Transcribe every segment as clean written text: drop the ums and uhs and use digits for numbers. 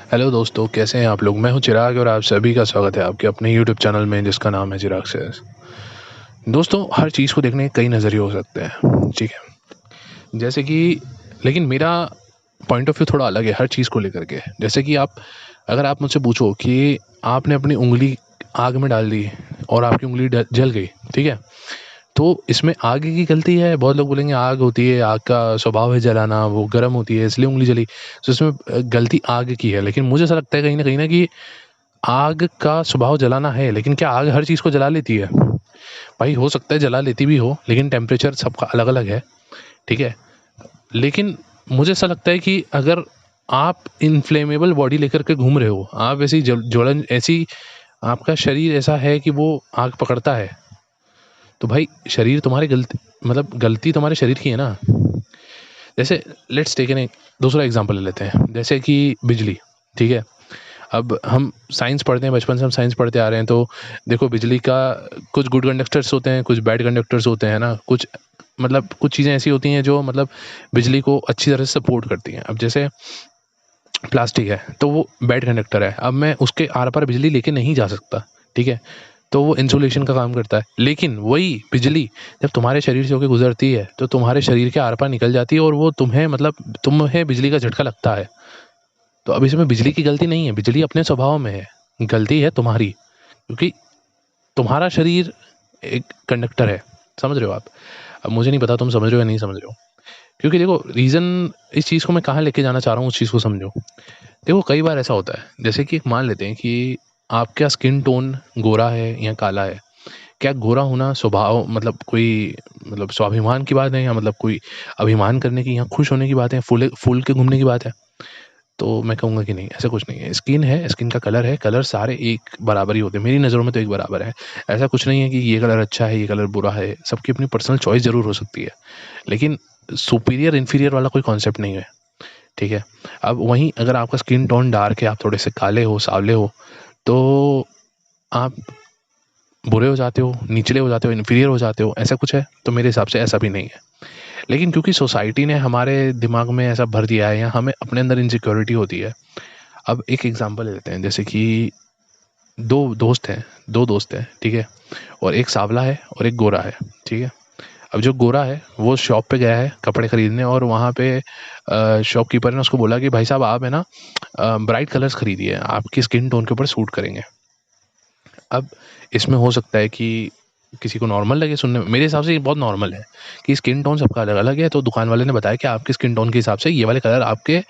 Hello दोस्तों, कैसे हैं आप लोग। मैं हूं चिराग और आप सभी का स्वागत है आपके अपने यूट्यूब चैनल में जिसका नाम है चिराग सेस। दोस्तों, हर चीज़ को देखने के कई नज़रिए हो सकते हैं, ठीक है। जैसे कि लेकिन मेरा पॉइंट ऑफ व्यू थोड़ा अलग है हर चीज़ को लेकर के। जैसे कि अगर आप मुझसे पूछो कि आपने अपनी उंगली आग में डाल दी और आपकी उंगली जल गई, ठीक है, तो इसमें आग की गलती है। बहुत लोग बोलेंगे आग होती है, आग का स्वभाव है जलाना, वो गर्म होती है इसलिए उंगली जली, तो इसमें गलती आग की है। लेकिन मुझे ऐसा लगता है कहीं ना कि आग का स्वभाव जलाना है, लेकिन क्या आग हर चीज़ को जला लेती है? भाई हो सकता है जला लेती भी हो, लेकिन टेम्परेचर सबका अलग अलग है, ठीक है। लेकिन मुझे ऐसा लगता है कि अगर आप इनफ्लेमेबल बॉडी लेकर के घूम रहे हो, आप ऐसी ज्वलन ऐसी, आपका शरीर ऐसा है कि वो आग पकड़ता है, तो भाई शरीर तुम्हारी गलती, मतलब गलती तुम्हारे शरीर की है ना। जैसे लेट्स टेक एन दूसरा एग्जांपल ले लेते हैं, जैसे कि बिजली, ठीक है। अब हम साइंस पढ़ते हैं, बचपन से हम साइंस पढ़ते आ रहे हैं, तो देखो बिजली का कुछ गुड कंडक्टर्स होते हैं, कुछ बैड कंडक्टर्स होते हैं ना। कुछ मतलब कुछ चीज़ें ऐसी होती हैं जो मतलब बिजली को अच्छी तरह से सपोर्ट करती हैं। अब जैसे प्लास्टिक है तो वो बैड कंडक्टर है, अब मैं उसके आर पार बिजली लेके नहीं जा सकता, ठीक है। तो वो इंसुलेशन का काम करता है। लेकिन वही बिजली जब तुम्हारे शरीर से होकर गुजरती है तो तुम्हारे शरीर के आर पार निकल जाती है और वो तुम्हें मतलब तुम्हें बिजली का झटका लगता है। तो अब इसमें बिजली की गलती नहीं है, बिजली अपने स्वभाव में है, गलती है तुम्हारी, क्योंकि तुम्हारा शरीर एक कंडक्टर है। समझ रहे हो आप? अब मुझे नहीं पता तुम समझ रहे हो या नहीं समझ रहे हो, क्योंकि देखो रीज़न इस चीज़ को मैं कहाँ लेके जाना चाह रहा हूँ उस चीज़ को समझो। देखो कई बार ऐसा होता है, जैसे कि मान लेते हैं कि आपका स्किन टोन गोरा है या काला है। क्या गोरा होना स्वभाव मतलब कोई मतलब स्वाभिमान की बात है, या मतलब कोई अभिमान करने की या खुश होने की बात है, फूल के घूमने की बात है? तो मैं कहूँगा कि नहीं, ऐसा कुछ नहीं है। स्किन है, स्किन का कलर है, कलर सारे एक बराबर ही होते हैं। मेरी नज़रों में तो एक बराबर है। ऐसा कुछ नहीं है कि ये कलर अच्छा है, ये कलर बुरा है। सबकी अपनी पर्सनल चॉइस ज़रूर हो सकती है, लेकिन सुपीरियर इन्फीरियर वाला कोई कॉन्सेप्ट नहीं है, ठीक है। अब वहीं अगर आपका स्किन टोन डार्क है, आप थोड़े से काले हो, साँवले हो, तो आप बुरे हो जाते हो, निचले हो जाते हो, इन्फीरियर हो जाते हो, ऐसा कुछ है? तो मेरे हिसाब से ऐसा भी नहीं है। लेकिन क्योंकि सोसाइटी ने हमारे दिमाग में ऐसा भर दिया है या हमें अपने अंदर इनसिक्योरिटी होती है। अब एक एग्जांपल ले लेते हैं, जैसे कि 2 दोस्त हैं, ठीक है? और एक सांवला है और एक गोरा है, ठीक है? अब जो गोरा है वो शॉप पे गया है कपड़े खरीदने, और वहाँ पे शॉपकीपर ने उसको बोला कि भाई साहब आप है ना ब्राइट कलर्स खरीदिए, आपकी स्किन टोन के ऊपर सूट करेंगे। अब इसमें हो सकता है कि किसी को नॉर्मल लगे सुनने में, मेरे हिसाब से ये बहुत नॉर्मल है कि स्किन टोन सबका अलग-अलग है, तो दुकान वाले ने बताया कि आपके स्किन टोन के हिसाब से ये वाले कलर आपके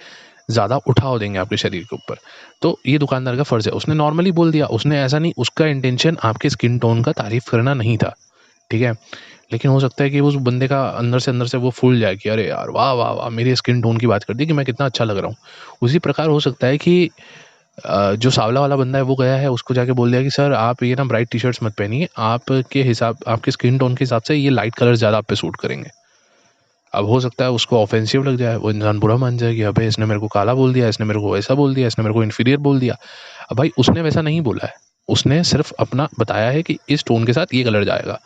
ज़्यादा उठाव देंगे आपके शरीर के ऊपर। तो ये दुकानदार का फ़र्ज़ है, उसने नॉर्मली बोल दिया, उसने ऐसा नहीं, उसका इंटेंशन आपके स्किन टोन का तारीफ़ करना नहीं था, ठीक है? लेकिन हो सकता है कि उस बंदे का अंदर से वो फूल जाए कि अरे यार! वाह, वाह, वाह! मेरी स्किन टोन की बात कर दी कि मैं कितना अच्छा लग रहा हूँ। उसी प्रकार हो सकता है कि जो सांवला वाला बंदा है वो गया है, उसको जाके बोल दिया कि सर आप ये ना ब्राइट टी-शर्ट्स मत पहनिए, आपके स्किन टोन के हिसाब से ये लाइट कलर ज़्यादा आप पे सूट करेंगे। अब हो सकता है उसको ऑफेंसिव लग जाए, वो इंसान बुरा मान जाए कि अबे इसने मेरे को काला बोल दिया, इसने मेरे को ऐसा बोल दिया, इसने मेरे को इन्फीरियर बोल दिया। अब भाई उसने वैसा नहीं बोला है, उसने सिर्फ़ अपना बताया है कि इस टोन के साथ ये कलर जाएगा।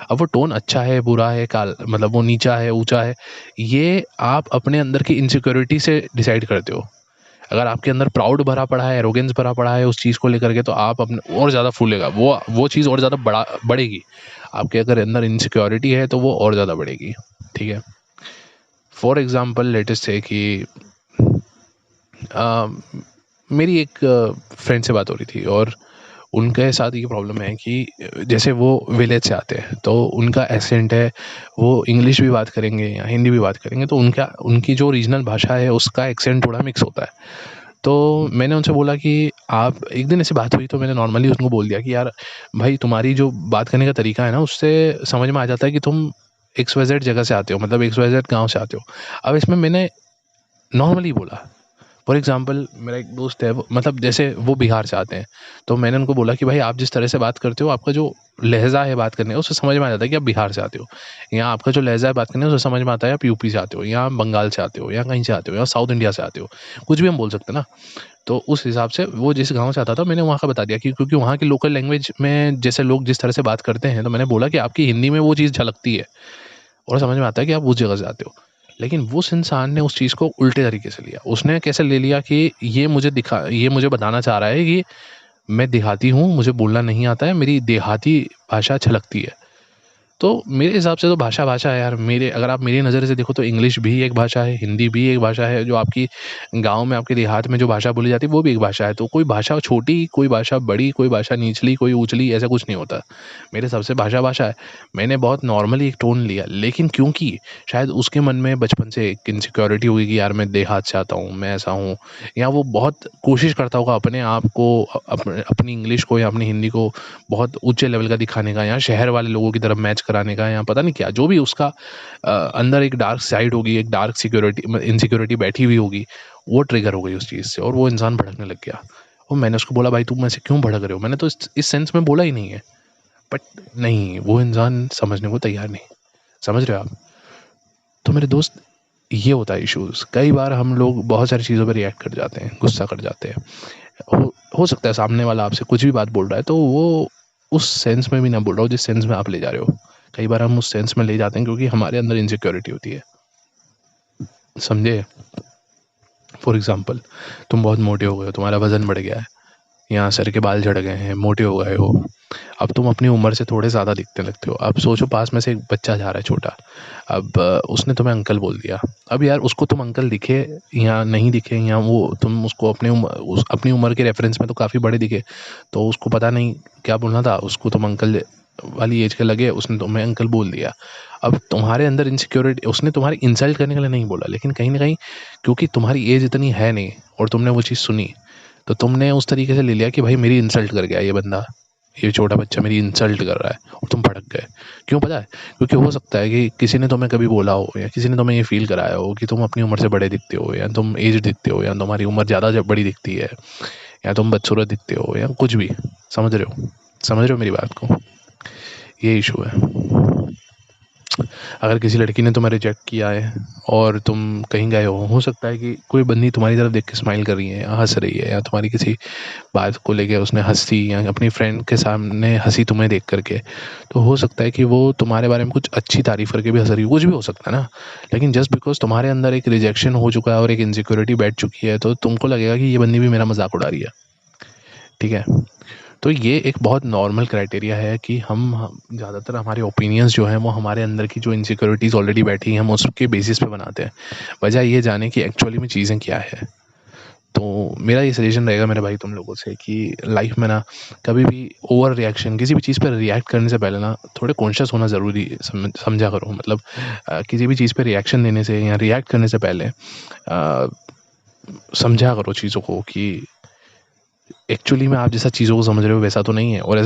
अब वो टोन अच्छा है, बुरा है, मतलब वो नीचा है, ऊँचा है, ये आप अपने अंदर की इनसिक्योरिटी से डिसाइड करते हो। अगर आपके अंदर प्राउड भरा पड़ा है, एरोगेंस भरा पड़ा है उस चीज़ को लेकर के, तो आप अपने और ज़्यादा फूलेगा, वो चीज़ और ज़्यादा बढ़ेगी। आपके अगर अंदर इनसिक्योरिटी है तो वो और ज़्यादा बढ़ेगी, ठीक है। फॉर एग्ज़ाम्पल लेट अस से कि अ, मेरी एक फ्रेंड से बात हो रही थी, और उनके साथ ये प्रॉब्लम है कि जैसे वो विलेज से आते हैं, तो उनका एक्सेंट है, वो इंग्लिश भी बात करेंगे या हिंदी भी बात करेंगे, तो उनकी जो रीजनल भाषा है उसका एक्सेंट थोड़ा मिक्स होता है। तो मैंने उनसे बोला कि आप, एक दिन ऐसे बात हुई तो मैंने नॉर्मली उनको बोल दिया कि यार भाई तुम्हारी जो बात करने का तरीका है ना, उससे समझ में आ जाता है कि तुम XYZ जगह से आते हो, मतलब XYZ गाँव से आते हो। अब इसमें मैंने नॉर्मली बोला। फॉर एग्ज़ाम्पल मेरा एक दोस्त है, वो मतलब जैसे वो बिहार से आते हैं, तो मैंने उनको बोला कि भाई आप जिस तरह से बात करते हो, आपका जो लहज़ा है बात करने का, उससे समझ में आ जाता है कि आप बिहार से आते हो। या आपका जो लहज़ा है बात करने का, उससे समझ में आता है आप यूपी से आते हो, या आप बंगाल से आते हो, या कहीं से आते हो, या साउथ इंडिया से आते हो। कुछ भी हम बोल सकते हैं ना। तो उस हिसाब से वो जिस गाँव से आता था, मैंने वहाँ का बता दिया कि क्योंकि वहाँ की लोकल लैंग्वेज में जैसे लोग जिस तरह से बात करते हैं, तो मैंने बोला कि आपकी हिंदी में वो चीज़ झलकती है और समझ में आता है कि आप उस जगह से आते हो। लेकिन उस इंसान ने उस चीज़ को उल्टे तरीके से लिया। उसने कैसे ले लिया कि ये मुझे बताना चाह रहा है कि मैं देहाती हूँ, मुझे बोलना नहीं आता है, मेरी देहाती भाषा अच्छा लगती है। तो मेरे हिसाब से तो भाषा भाषा है यार। मेरे अगर आप मेरी नज़र से देखो तो इंग्लिश भी एक भाषा है, हिंदी भी एक भाषा है, जो आपकी गाँव में, आपके देहात में जो भाषा बोली जाती है वो भी एक भाषा है। तो कोई भाषा छोटी, कोई भाषा बड़ी, कोई भाषा निचली, कोई ऊँचली, ऐसा कुछ नहीं होता। मेरे हिसाब से भाषा भाषा है। मैंने बहुत नॉर्मली एक टोन लिया, लेकिन क्योंकि शायद उसके मन में बचपन से एक इनसिक्योरिटी हुई कि यार मैं देहात से आता हूँ, मैं ऐसा हूँ, या वो बहुत कोशिश करता होगा अपने आप को अपनी इंग्लिश को या अपनी हिंदी को बहुत ऊँचे लेवल का दिखाने का, या शहर वाले लोगों की तरफ मैच कराने का, या पता नहीं क्या, जो भी उसका अंदर एक डार्क साइड होगी, एक डार्क इनसिक्योरिटी बैठी हुई होगी, वो ट्रिगर हो गई उस चीज़ से और वो इंसान भड़कने लग गया। और मैंने उसको बोला, भाई तुम ऐसे क्यों भड़क रहे हो? मैंने तो इस सेंस में बोला ही नहीं है। बट नहीं, वो इंसान समझने को तैयार नहीं। समझ रहे हो आप? तो मेरे दोस्त, ये होता है इश्यूज़। कई बार हम लोग बहुत सारी चीज़ों पे रिएक्ट कर जाते हैं, गुस्सा कर जाते हैं। हो सकता है सामने वाला आपसे कुछ भी बात बोल रहा है तो वो उस सेंस में भी ना बोल रहा हो जिस सेंस में आप ले जा रहे हो। कई बार हम उस सेंस में ले जाते हैं क्योंकि हमारे अंदर इनसिक्योरिटी होती है। समझे? फॉर एग्ज़ाम्पल, तुम बहुत मोटे हो गए हो, तुम्हारा वज़न बढ़ गया है, या सर के बाल झड़ गए हैं, मोटे हो गए हो। अब तुम अपनी उम्र से थोड़े ज़्यादा दिखने लगते हो। अब सोचो पास में से एक बच्चा जा रहा है छोटा, अब उसने तुम्हें अंकल बोल दिया। अब यार उसको तुम अंकल दिखे या नहीं दिखे, या वो तुम उसको अपनी उम्र के रेफ़रेंस में तो काफ़ी बड़े दिखे, तो उसको पता नहीं क्या बोलना था, उसको तुम अंकल वाली एज के लगे, उसने तुम्हें अंकल बोल दिया। अब तुम्हारे अंदर इनसिक्योरिटी, उसने तुम्हारी इंसल्ट करने के लिए नहीं बोला, लेकिन कहीं न कहीं क्योंकि तुम्हारी एज इतनी है नहीं और तुमने वो चीज़ सुनी, तो तुमने उस तरीके से ले लिया कि भाई मेरी इंसल्ट कर गया ये बंदा, ये छोटा बच्चा मेरी इंसल्ट कर रहा है, और तुम भड़क गए। क्यों पता है? क्योंकि हो सकता है कि किसी ने तुम्हें कभी बोला हो, या किसी ने तुम्हें ये फ़ील कराया हो कि तुम अपनी उम्र से बड़े दिखते हो, या तुम एज्ड दिखते हो, या तुम्हारी उम्र ज़्यादा बड़ी दिखती है, या तुम बदसूरत दिखते हो, या कुछ भी। समझ रहे हो? समझ रहे हो मेरी बात को? ये इशू है। अगर किसी लड़की ने तुम्हें रिजेक्ट किया है और तुम कहीं गए हो सकता है कि कोई बंदी तुम्हारी तरफ देख के स्माइल कर रही है या हँस रही है, या तुम्हारी किसी बात को लेके उसने हँसी, या अपनी फ्रेंड के सामने हँसी तुम्हें देख करके, तो हो सकता है कि वो तुम्हारे बारे में कुछ अच्छी तारीफ़ करके भी हँस रही हो, कुछ भी हो सकता है ना। लेकिन जस्ट बिकॉज़ तुम्हारे अंदर एक रिजेक्शन हो चुका है और एक इनसिक्योरिटी बैठ चुकी है, तो तुमको लगेगा कि ये बंदी भी मेरा मज़ाक उड़ा रही है। ठीक है? तो ये एक बहुत नॉर्मल क्राइटेरिया है कि हम ज़्यादातर हमारे ओपिनियंस जो हैं वो हमारे अंदर की जो इनसिक्योरिटीज़ ऑलरेडी बैठी हैं हम उसके बेसिस पे बनाते हैं, बजाय ये जाने कि एक्चुअली में चीज़ें क्या है। तो मेरा ये सजेशन रहेगा मेरे भाई तुम लोगों से कि लाइफ में ना कभी भी ओवर रिएक्शन, किसी भी चीज़ पर रिएक्ट करने से पहले ना थोड़े कॉन्शियस होना ज़रूरी समझा करो। मतलब किसी भी चीज़ पे रिएक्शन देने से या रिएक्ट करने से पहले समझा करो चीज़ों को कि एक्चुअली में आप जैसा चीज़ों को समझ रहे हो वैसा तो नहीं है, और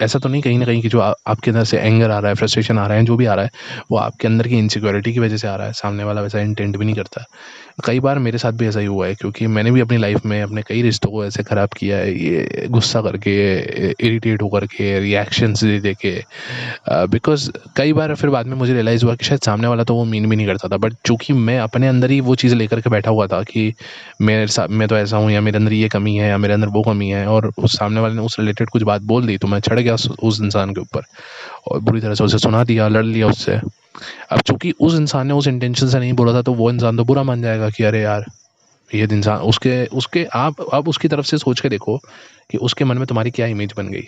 ऐसा तो नहीं कहीं न कहीं कि जो आपके अंदर से एंगर आ रहा है, फ्रस्ट्रेशन आ रहा है, जो भी आ रहा है, वो आपके अंदर की इनसिक्योरिटी की वजह से आ रहा है। सामने वाला वैसा इंटेंट भी नहीं करता। कई बार मेरे साथ भी ऐसा ही हुआ है, क्योंकि मैंने भी अपनी लाइफ़ में अपने कई रिश्तों को ऐसे ख़राब किया है, ये गुस्सा करके, इरिटेट होकर के, रिएक्शंस दे के। बिकॉज़ कई बार फिर बाद में मुझे रियलाइज़ हुआ कि शायद सामने वाला तो वो मीन भी नहीं करता था, बट चूँकि मैं अपने अंदर ही वो चीज़ लेकर के बैठा हुआ था कि मैं तो ऐसा हूँ, या मेरे अंदर ये कमी है, या मेरे अंदर वो कमी है, और उस सामने वाले ने उस रिलेटेड कुछ बात बोल दी, तो मैं चढ़ गया उस इंसान के ऊपर और बुरी तरह से उसे सुना दिया, लड़ लिया उससे। अब चूँकि उस इंसान ने उस इंटेंशन से नहीं बोला था, तो वो इंसान तो बुरा मान जाएगा कि अरे यार, ये इंसान उसके उसके आप उसकी तरफ से सोच के देखो कि उसके मन में तुम्हारी क्या इमेज बन गई,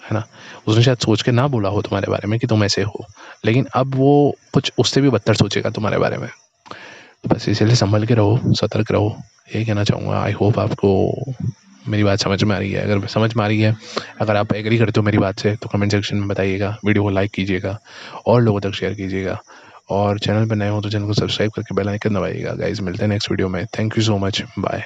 है ना? उसने शायद सोच के ना बोला हो तुम्हारे बारे में कि तुम ऐसे हो, लेकिन अब वो कुछ उससे भी बदतर सोचेगा तुम्हारे बारे में। तो बस इसलिए संभल के रहो, सतर्क रहो, यही कहना चाहूँगा। आई होप आपको मेरी बात समझ में आ रही है। अगर समझ में आ रही है, अगर आप एग्री करते हो मेरी बात से, तो कमेंट सेक्शन में बताइएगा, वीडियो को लाइक कीजिएगा और लोगों तक शेयर कीजिएगा, और चैनल पे नए हो तो चैनल को सब्सक्राइब करके बेल आइकन दबाइएगा। गाइस मिलते हैं नेक्स्ट वीडियो में। Thank you so much, bye.